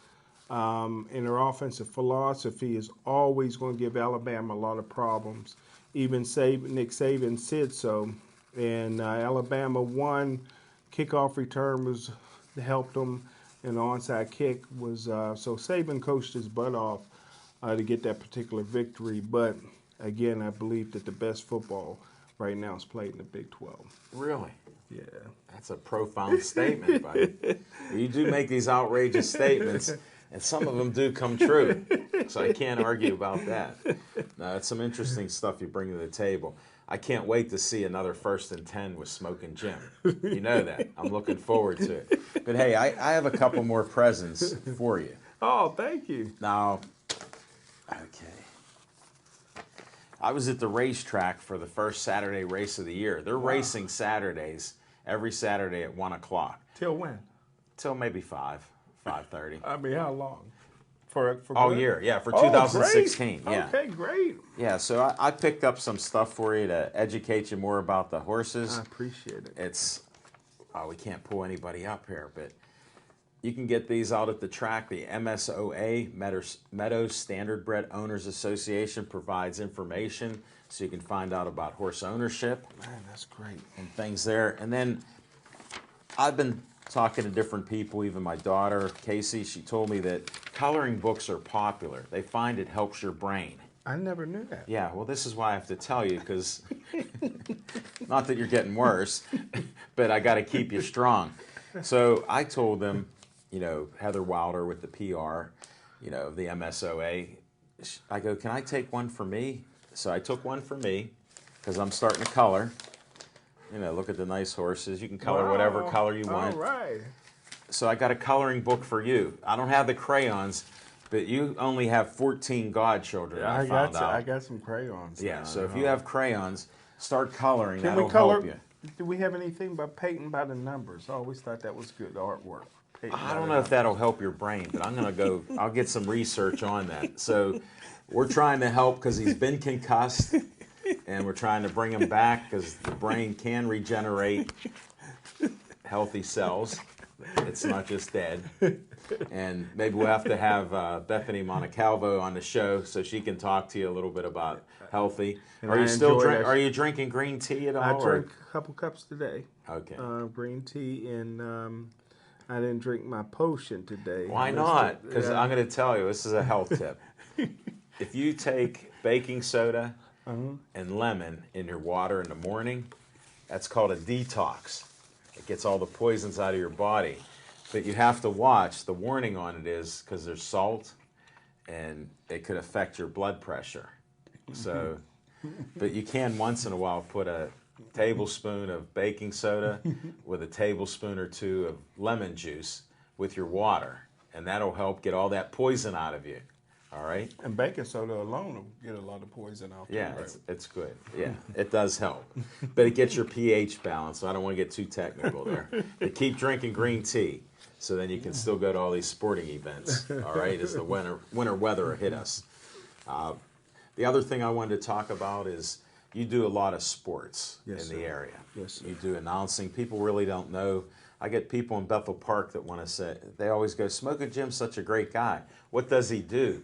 and their offensive philosophy is always going to give Alabama a lot of problems. Even Nick Saban said so. And Alabama won. Kickoff return helped them, and the onside kick was so Saban coached his butt off to get that particular victory. But again, I believe that the best football right now is played in the Big 12. Really? Yeah. That's a profound statement, buddy. You do make these outrageous statements, and some of them do come true. So I can't argue about that. No, it's some interesting stuff you bring to the table. I can't wait to see another 1st and 10 with Smoking Jim. You know that. I'm looking forward to it. But hey, I have a couple more presents for you. Oh, thank you. Now, okay. I was at the racetrack for the first Saturday race of the year. They're racing Saturdays, every Saturday at 1 o'clock. Till when? Till maybe 5:30. I mean, how long? For All good? year, yeah, for Oh, 2016. great. Yeah. Okay, great. Yeah, so I picked up some stuff for you to educate you more about the horses. I appreciate it. It's, we can't pull anybody up here, but you can get these out at the track. The MSOA, Meadows Standardbred Owners Association, provides information so you can find out about horse ownership. Man, that's great. And things there. And then I've been talking to different people, even my daughter, Casey, she told me that coloring books are popular. They find it helps your brain. I never knew that. Yeah, well, this is why I have to tell you, because not that you're getting worse, but I got to keep you strong. So I told them, Heather Wilder with the PR, the MSOA, I go, can I take one for me? So I took one for me, because I'm starting to color. Look at the nice horses. You can color whatever color you want. All right. So I got a coloring book for you. I don't have the crayons, but you only have 14 godchildren, I found out. I got some crayons. Yeah, now, so if you have crayons, start coloring. Can That'll we color? help you. Do we have anything about painting by the numbers? I always thought that was good artwork. I don't know if that'll help your brain, but I'm going to go, I'll get some research on that. So we're trying to help because he's been concussed, and we're trying to bring him back because the brain can regenerate healthy cells. It's not just dead. And maybe we'll have to have Bethany Montecalvo on the show so she can talk to you a little bit about healthy. And Are you drinking green tea at all? I drank a couple cups today. Okay. Green tea, and I didn't drink my potion today. Why not? Because I'm going to tell you, this is a health tip. If you take baking soda and lemon in your water in the morning, that's called a detox. It gets all the poisons out of your body. But you have to watch. The warning on it is because there's salt, and it could affect your blood pressure. So, but you can once in a while put a tablespoon of baking soda with a tablespoon or two of lemon juice with your water, and that'll help get all that poison out of you. All right? And baking soda alone will get a lot of poison out. Yeah, right? it's good. Yeah, it does help. But it gets your pH balanced, so I don't want to get too technical there. But keep drinking green tea, so then you can still go to all these sporting events, all right, as the winter weather hit us. The other thing I wanted to talk about is you do a lot of sports in the area. Yes, sir. You do announcing. People really don't know. I get people in Bethel Park that want to say, they always go, Smoking Jim's such a great guy. What does he do?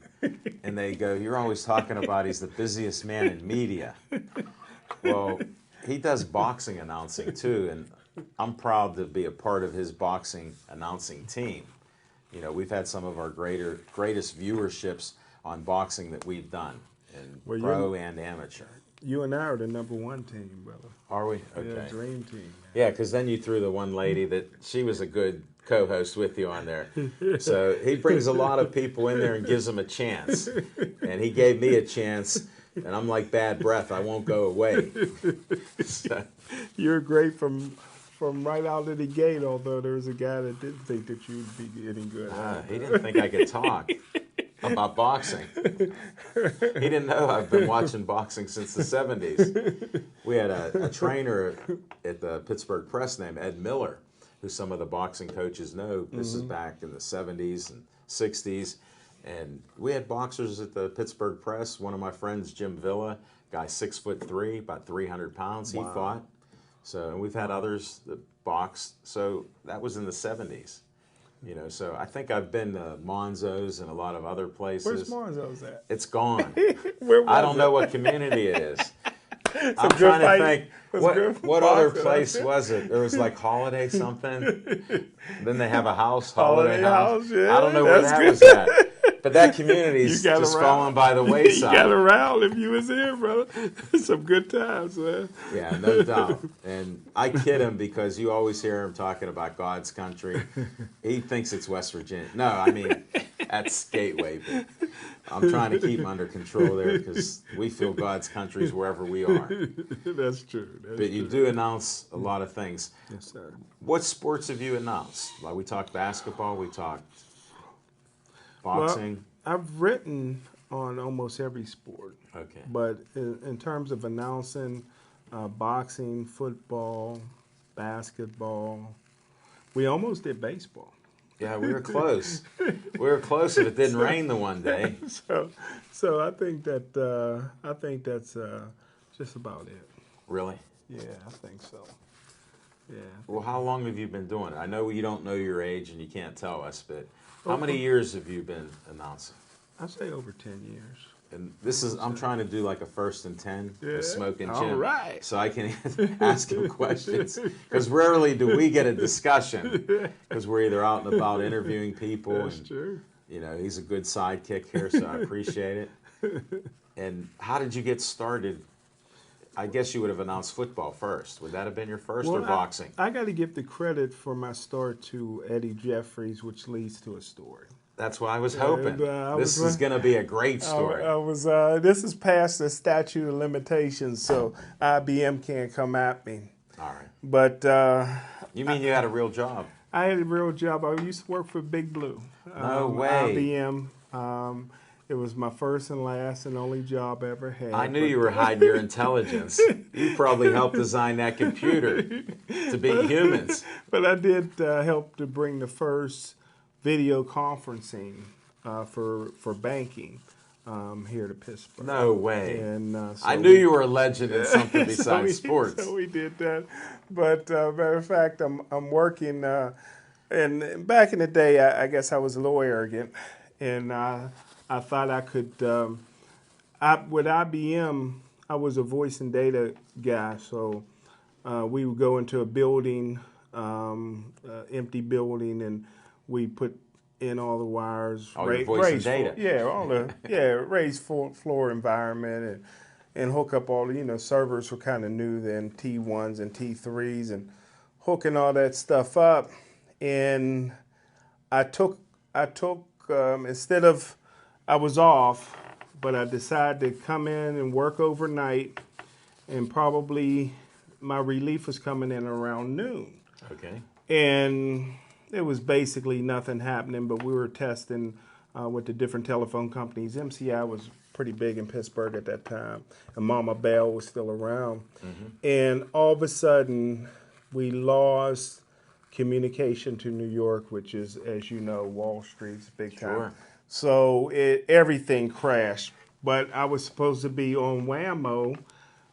And they go, you're always talking about he's the busiest man in media. Well, he does boxing announcing too, and I'm proud to be a part of his boxing announcing team. We've had some of our greatest viewerships on boxing that we've done, in pro and amateur. You and I are the #1 team, brother. Are we? Okay. Yeah, dream team. Yeah, because then you threw the one lady that she was a good co-host with you on there. So he brings a lot of people in there and gives them a chance. And he gave me a chance, and I'm like bad breath. I won't go away. So, You're great from right out of the gate, although there was a guy that didn't think that you'd be any good. he didn't think I could talk about boxing. He didn't know I've been watching boxing since the 70s. We had a trainer at the Pittsburgh Press named Ed Miller, who some of the boxing coaches know. This is back in the 70s and 60s. And we had boxers at the Pittsburgh Press. One of my friends, Jim Villa, guy 6'3", about 300 pounds, he fought. So, and we've had others that boxed. So that was in the 70s. You know, so I think I've been to Monzo's and a lot of other Where's places. Monzo's at? It's gone. Where was I don't know it? what community it is. I'm Some good trying to fight. think, Was what good what other boxing, place huh? was it? There was like Holiday something. Then they have a house, Holiday House, yeah, I don't know where that's that good. was at. But that You community's got just around. fallen by the You got wayside. around if you was here, brother. Some good times, man. Yeah, no doubt. And I kid him because you always hear him talking about God's country. He thinks it's West Virginia. No, I mean, that's Gateway. But I'm trying to keep him under control there because we feel God's country is wherever we are. That's true. That's But you true. do announce a lot of things. Yes, sir. What sports have you announced? Like we talked basketball, we talked boxing. Well, I've written on almost every sport, Okay. but in terms of announcing boxing, football, basketball, we almost did baseball. Yeah, we were close. We were close if it didn't rain the one day. So I think that's just about it. Really? Yeah, I think so. Yeah. Well, how long have you been doing it? I know you don't know your age and you can't tell us, but how many years have you been announcing? I'd say over 10 years. And this is, I'm trying to do like a 1st and 10 Yeah. with Smoking All Jim. right. So I can ask him questions. Because rarely do we get a discussion. Because we're either out and about interviewing people. That's And, true. you know, he's a good sidekick here, so I appreciate it. And how did you get started? I guess you would have announced football first. Would that have been your first or boxing? I got to give the credit for my start to Eddie Jeffries, which leads to a story. That's what I was hoping. I This was- is going to be a great story. I was. This is past the statute of limitations, so IBM can't come at me. All right. But You mean you had a real job? I had a real job. I used to work for Big Blue. No way. IBM. It was my first and last and only job I ever had. I knew you were hiding your intelligence. You probably helped design that computer to beat humans. But I did help to bring the first video conferencing for banking here to Pittsburgh. No way. And so I knew you were a legend in something so besides sports. So we did that. But matter of fact, I'm working. And back in the day, I guess I was a little arrogant, and I thought I could. With IBM, I was a voice and data guy, so we would go into a building, empty building, and we put in all the wires, All your voice and data. raised floor environment, and hook up all the servers were kind of new then, T1s and T3s, and hooking all that stuff up, and I took instead of I was off, but I decided to come in and work overnight, and probably my relief was coming in around noon. Okay. And it was basically nothing happening, but we were testing with the different telephone companies. MCI was pretty big in Pittsburgh at that time, and Mama Bell was still around. Mm-hmm. And all of a sudden, we lost communication to New York, which is, as you know, Wall Street's big time. Sure. So everything crashed. But I was supposed to be on Whammo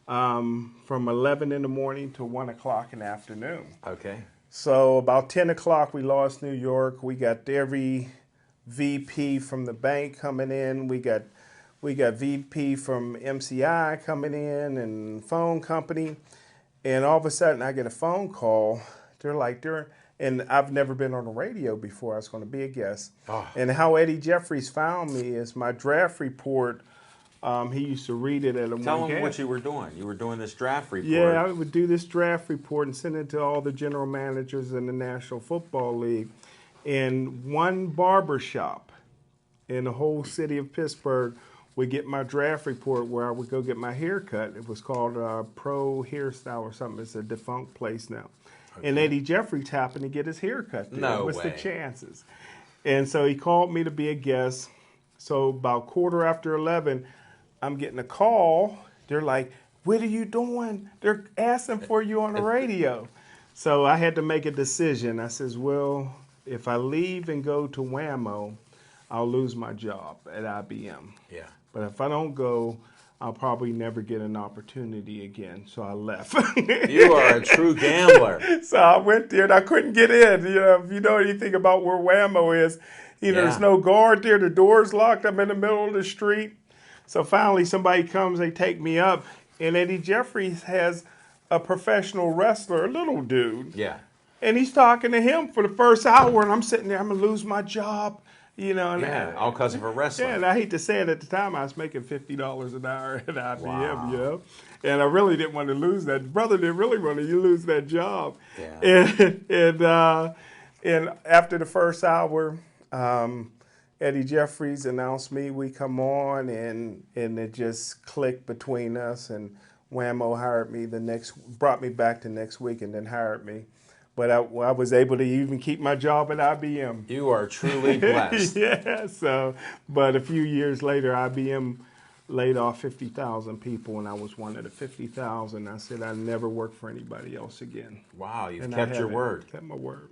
from 11 in the morning to 1 o'clock in the afternoon. Okay. So about 10 o'clock, we lost New York. We got every VP from the bank coming in. We got VP from MCI coming in and phone company. And all of a sudden, I get a phone call. And I've never been on the radio before. I was going to be a guest. Oh. And how Eddie Jeffries found me is my draft report. He used to read it at a Tell them what you were doing. You were doing this draft report. Yeah, I would do this draft report and send it to all the general managers in the National Football League. In one barber shop in the whole city of Pittsburgh would get my draft report where I would go get my hair cut. It was called Pro Hairstyle or something. It's a defunct place now. Okay. And Eddie Jeffries happened to get his hair cut there. No What's way. the chances? And so he called me to be a guest. So about 11:15, I'm getting a call. They're like, "What are you doing? They're asking for you on the radio." So I had to make a decision. I says, well, if I leave and go to Whammo, I'll lose my job at IBM. Yeah. But if I don't go, I'll probably never get an opportunity again. So I left. You are a true gambler. So I went there and I couldn't get in. You know, if you know anything about where Whammo is, there's no guard there. The door's locked. I'm in the middle of the street. So finally somebody comes, they take me up. And Eddie Jeffries has a professional wrestler, a little dude. Yeah. And he's talking to him for the first hour. And I'm sitting there, I'm going to lose my job. You know, and Yeah, all because of a wrestler. yeah, and I hate to say it, at the time I was making $50 an hour at IBM, Wow. you know, and I really didn't want to lose that. Brother didn't really want to lose that job. Yeah. And after the first hour, Eddie Jeffries announced me. We come on, and it just clicked between us. And Whammo hired me brought me back the next week, and then hired me. But I was able to even keep my job at IBM. You are truly blessed. Yeah, so, but a few years later, IBM laid off 50,000 people, and I was one of the 50,000. I said I'd never work for anybody else again. Wow, you've And I kept your haven't. word. Kept my word.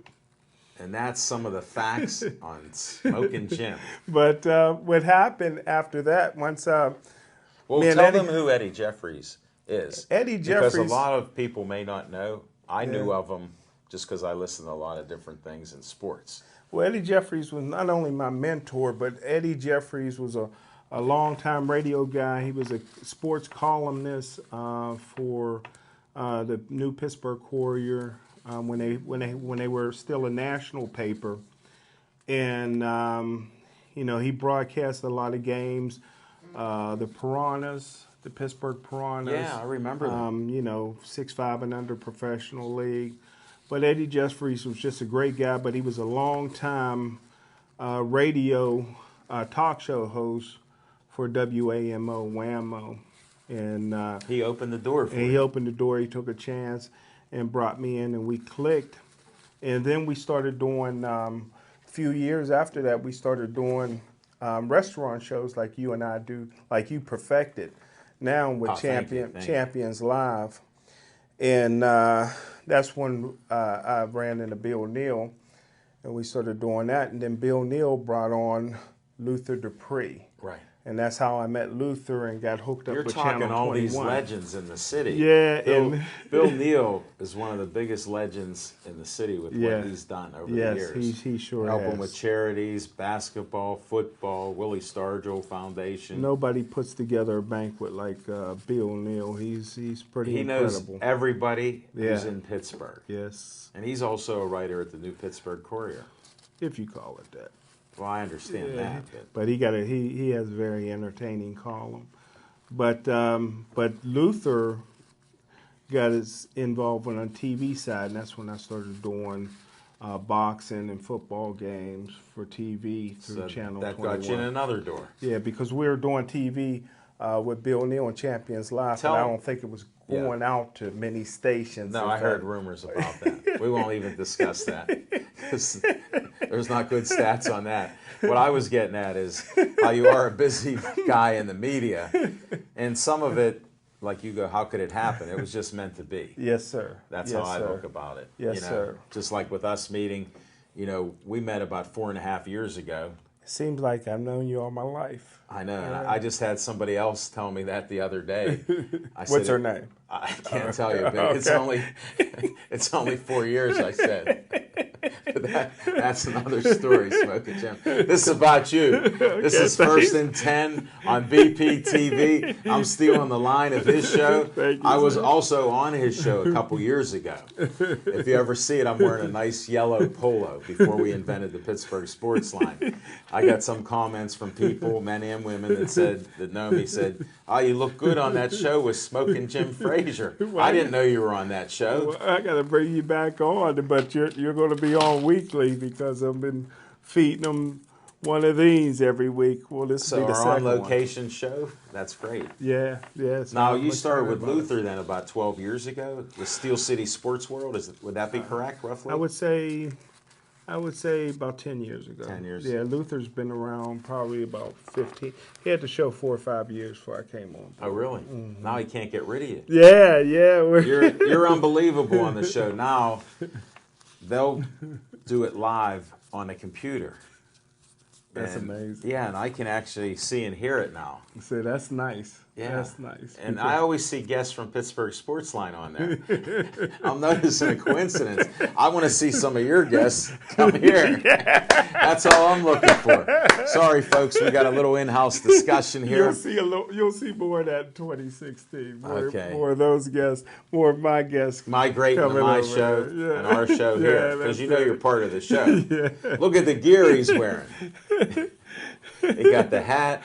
And that's some of the facts on Smoking Jim. But what happened after that, once Well, Man, tell Eddie- them who Eddie Jeffries is. Eddie Because Jeffries- a lot of people may not know. I knew of him just because I listen to a lot of different things in sports. Well, Eddie Jeffries was not only my mentor, but Eddie Jeffries was a longtime radio guy. He was a sports columnist for the New Pittsburgh Courier when they were still a national paper, and he broadcast a lot of games. The Piranhas, the Pittsburgh Piranhas. Yeah, I remember them. 6'5" and under professional league. But Eddie Jeffries was just a great guy, but he was a long-time radio talk show host for WAMO, Whammo. And He opened the door for he you. opened the door, he took a chance and brought me in, and we clicked. And then we started doing, a few years after that, we started doing restaurant shows like you and I do, like you perfected now with Thank you. Champions Live. And that's when I ran into Bill Neal, and we started doing that. And then Bill Neal brought on Luther Dupree. Right. And that's how I met Luther and got hooked up You're with talking Channel all 21. these legends in the city. Yeah, Bill Neal is one of the biggest legends in the city with Yeah. what he's done over the Yes, years. he sure Helping has. with charities, basketball, football, Willie Stargell Foundation. Nobody puts together a banquet like Bill Neal. He's pretty He knows incredible. everybody who's Yeah. in Pittsburgh. Yes, And he's also a writer at the New Pittsburgh Courier. if you call it that. Well, I understand that. But he has a very entertaining column. But Luther got his involvement on TV side, and that's when I started doing boxing and football games for TV through So Channel that 21. got you in another door. Yeah, because we were doing TV with Bill Neal and Champions Live, Tell but I him. don't think it was going out to many stations. No, In I heard fact, rumors about that. We won't even discuss that. 'Cause there's not good stats on that. What I was getting at is how you are a busy guy in the media, and some of it, like you go, how could it happen? It was just meant to be. Yes, sir. That's Yes, how I sir. look about it. Yes, sir. Just like with us meeting, we met about 4.5 years ago. Seems like I've known you all my life. I know. And I just had somebody else tell me that the other day. I What's said, her name? I can't tell you, but it's only 4 years. I said. But that's another story, Smoking Jim. This is about you. This is First and 10 on BPTV. I'm stealing the line of his show. Thank you, I was sir. also on his show a couple years ago. If you ever see it, I'm wearing a nice yellow polo before we invented the Pittsburgh Sports Line. I got some comments from people, men and women, that know me, said, "Oh, you look good on that show with Smoking Jim Frazier." I didn't know you were on that show. Well, I got to bring you back on, but you're going to be on weekly because I've been feeding them one of these every week. Well, this will So be the our second one. on-location show, that's great. Yeah. So Now, I'm you started with excited about it. Luther then about 12 years ago, with Steel City Sports World. Would that be correct, roughly? I would say about 10 years ago. 10 years. Yeah, Luther's been around probably about 15. He had the show 4 or 5 years before I came on. Oh, really? Now he can't get rid of you. Yeah. You're unbelievable on the show. Now, they'll do it live on a computer. That's And, amazing. Yeah, and I can actually see and hear it now. So that's nice. Yeah. That's nice. And I always see guests from Pittsburgh Sportsline on there. I'm noticing a coincidence. I want to see some of your guests come here. That's all I'm looking for. Sorry, folks, we got a little in-house discussion here. You'll see more of that in 2016. Okay. More of those guests, more of my guests Migrating to coming my over. show Yeah. and our show here, Yeah, because you that's know it. you're part of the show. Look at the gear he's wearing. He got the hat.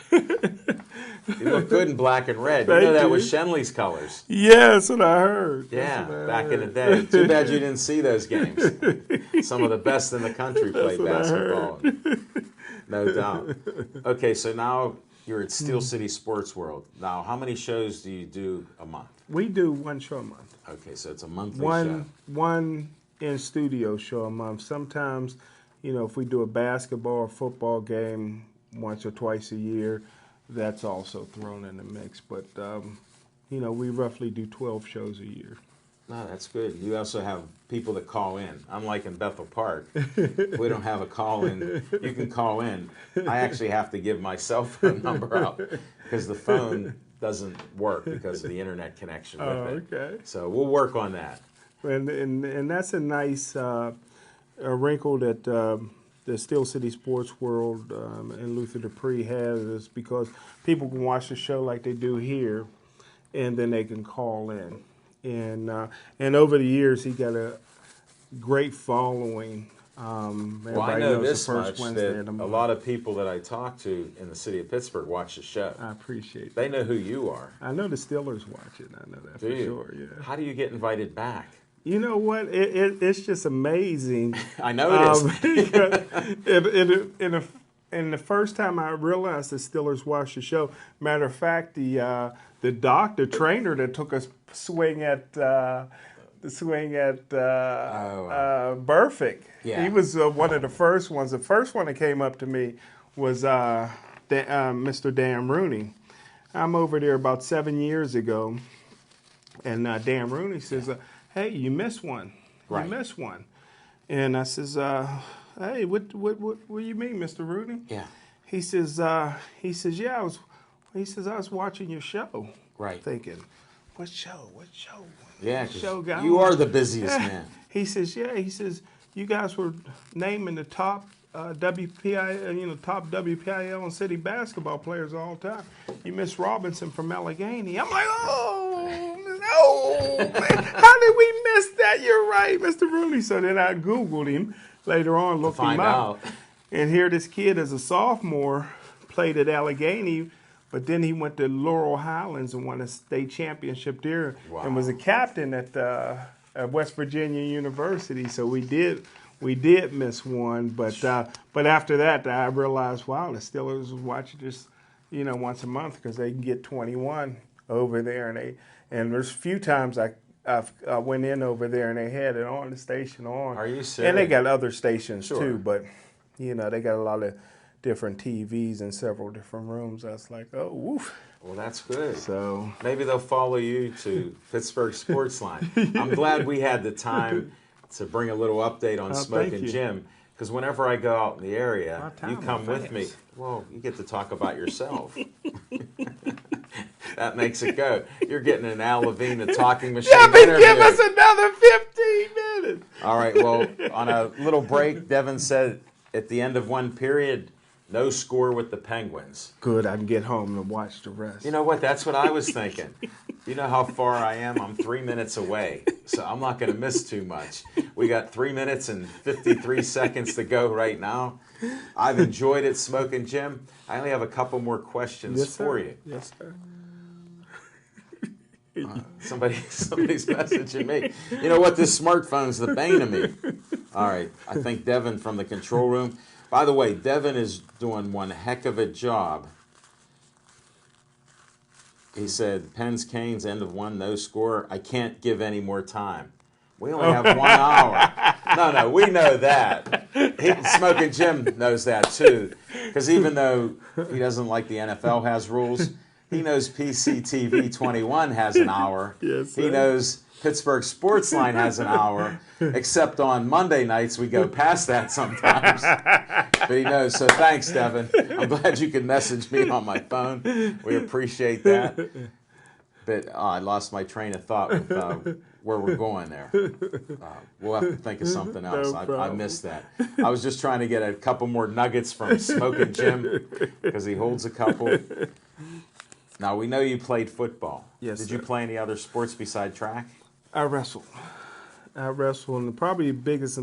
He looked good in black and red. You know Thank that you. was Shenley's colors. Yeah, that's what I heard. Yeah, That's what I back in the heard. day. Too bad you didn't see those games. Some of the best in the country play what I basketball. No doubt. Okay, so now you're at Steel City Sports World. Now, how many shows do you do a month? We do one show a month. Okay, so it's a monthly show. One in studio show a month. Sometimes, if we do a basketball or football game once or twice a year, that's also thrown in the mix. But we roughly do 12 shows a year. No, that's good. You also have people that call in. Unlike in Bethel Park, we don't have a call in. You can call in. I actually have to give my cell phone number out because the phone doesn't work because of the internet connection with it. Okay. So we'll work on that. And that's a nice a wrinkle that the Steel City Sports World and Luther Dupree has, is because people can watch the show like they do here, and then they can call in. And over the years, he got a great following. Well, I Everybody know knows this the first much, Wednesday that of the a month. lot of people that I talk to in the city of Pittsburgh watch the show. I appreciate that. They know who you are. I know the Steelers watch it. I know that Do for you? sure. Yeah. How do you get invited back? You know what? It's just amazing. I know it is. And the first time I realized the Steelers watched the show, matter of fact, the trainer that took us swing at Burfict. Yeah. He was one of the first ones. The first one that came up to me was Mr. Dan Rooney. I'm over there about 7 years ago, and Dan Rooney says, "Hey, you missed one. Right. You missed one." And I says, "Hey, what do you mean, Mr. Rooney?" Yeah. He says, "Yeah, I was." He says, "I was watching your show." Right. Thinking, what show? Yeah, What show 'cause got you on?" are the busiest man. He says, "Yeah." He says, "You guys were named in the top top WPIL and city basketball players all the time. You miss Robinson from Allegheny." I'm like, "Oh no, man. How did we miss that?" You're right, Mr. Rooney. So then I Googled him later on, looked him Find up, out. and here this kid as a sophomore played at Allegheny. But then he went to Laurel Highlands and won a state championship there, and was a captain at West Virginia University. So we did miss one, but after that I realized, wow, the Steelers watch it just once a month because they can get 21 over there, and there's a few times I went in over there and they had it on the station on. Are you serious? And they got other stations Sure. too, but they got a lot of different TVs in several different rooms. I was like, oh, woof. Well, that's good. So Maybe they'll follow you to Pittsburgh Sportsline. I'm glad we had the time to bring a little update on thank Smoking you. Jim, because whenever I go out in the area, My time, you come my with me. thanks. Well, you get to talk about yourself. That makes it go. You're getting an Al Levine, the talking machine interview. give us another 15 minutes. All right, well, on a little break, Devin said at the end of one period, no score with the Penguins. Good, I can get home and watch the rest. You know what? That's what I was thinking. You know how far I am? I'm 3 minutes away, so I'm not going to miss too much. We got 3 minutes and 53 seconds to go right now. I've enjoyed it, Smoking Jim. I only have a couple more questions Yes, sir. for you. Yes, sir. Somebody's messaging me. You know what? This smartphone's the bane of me. All right. I think Devin from the control room. By the way, Devin is doing one heck of a job. He said, Pens Canes, end of one, no score. I can't give any more time. We only have 1 hour. No, we know that. Smoking Jim knows that too. Because even though he doesn't like the NFL has rules, He knows PCTV 21 has an hour. Yes, He sir. knows Pittsburgh Sportsline has an hour, except on Monday nights we go past that sometimes. But he knows. So thanks, Devin. I'm glad you can message me on my phone. We appreciate that. But I lost my train of thought with where we're going there. We'll have to think of something else. No I problem. missed that. I was just trying to get a couple more nuggets from Smoking Jim because he holds a couple. Now, we know you played football. Yes, Did you sir. play any other sports beside track? I wrestled, and probably the biggest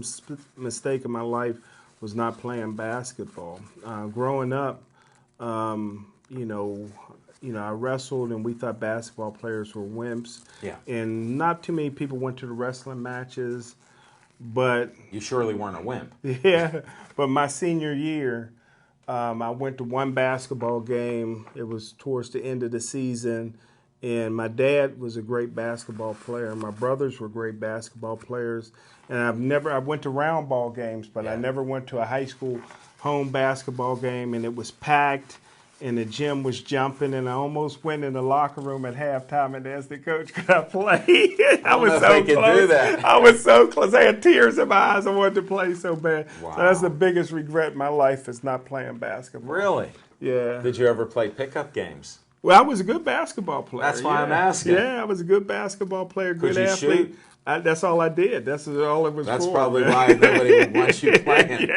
mistake of my life was not playing basketball. Growing up, I wrestled, and we thought basketball players were wimps. Yeah. And not too many people went to the wrestling matches, but You surely weren't a wimp. yeah. But my senior year, I went to one basketball game. It was towards the end of the season. And my dad was a great basketball player. My brothers were great basketball players. And I went to round ball games, but I Yeah. never went to a high school home basketball game. And it was packed, and the gym was jumping. And I almost went in the locker room at halftime and asked the coach, could I play? I was know if so they could close. do that. I was so close. I had tears in my eyes. I wanted to play so bad. Wow. So that's the biggest regret in my life is not playing basketball. Really? Yeah. Did you ever play pickup games? Well, I was a good basketball player. That's why yeah. I'm asking. Yeah, I was a good basketball player, good Could you athlete. shoot? That's all I did. That's all it was That's for. probably man. why nobody would want you playing.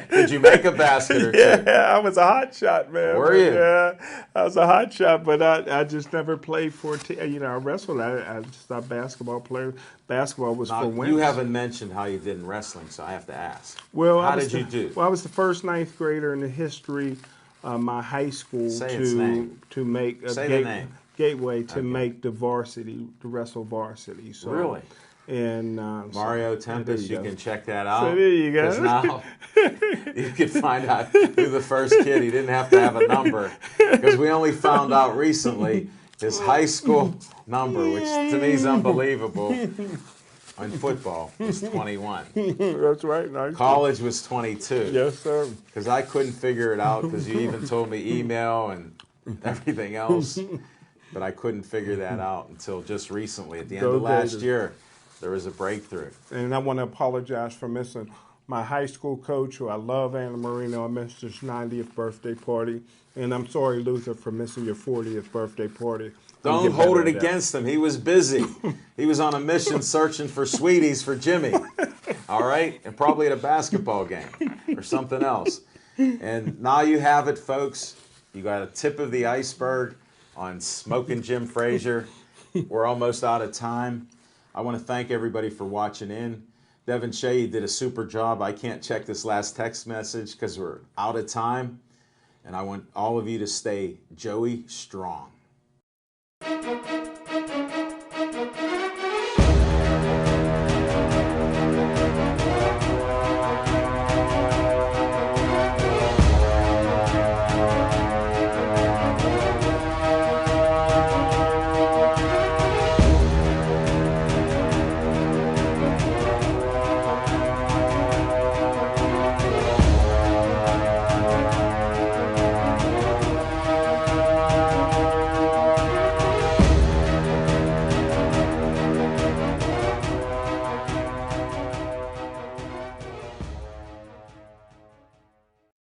Did you make a basket or two? Yeah, I was a hot shot, man. Were you? Yeah, I was a hot shot, but I just never played for a team. I wrestled. I just thought basketball was Now, for wimps. you haven't mentioned how you did in wrestling, so I have to ask. Well, How I was did you do? Well, I was the first ninth grader in the history of my high school Say its name. to make a Say the name. gateway to make the varsity, to wrestle varsity. So, Really? And Mario so, Tempest, there you go. can check that out. So there you go. 'Cause now you can find out who the first kid. He didn't have to have a number because we only found out recently his high school number, which to me is unbelievable. In football was 21. That's right. Nice. College was 22. Yes, sir. Because I couldn't figure it out because you even told me email and everything else. But I couldn't figure that out until just recently. At the end Go of last Gators. year, there was a breakthrough. And I want to apologize for missing my high school coach, who I love, Anna Marino. I missed his 90th birthday party. And I'm sorry, Luther, for missing your 40th birthday party. I'll Don't get hold better it at that. against him. He was busy. He was on a mission searching for sweeties for Jimmy. All right? And probably at a basketball game or something else. And now you have it, folks. You got a tip of the iceberg on Smoking Jim Frazier. We're almost out of time. I want to thank everybody for watching in. Devin Shea, you did a super job. I can't check this last text message because we're out of time. And I want all of you to stay Joey strong.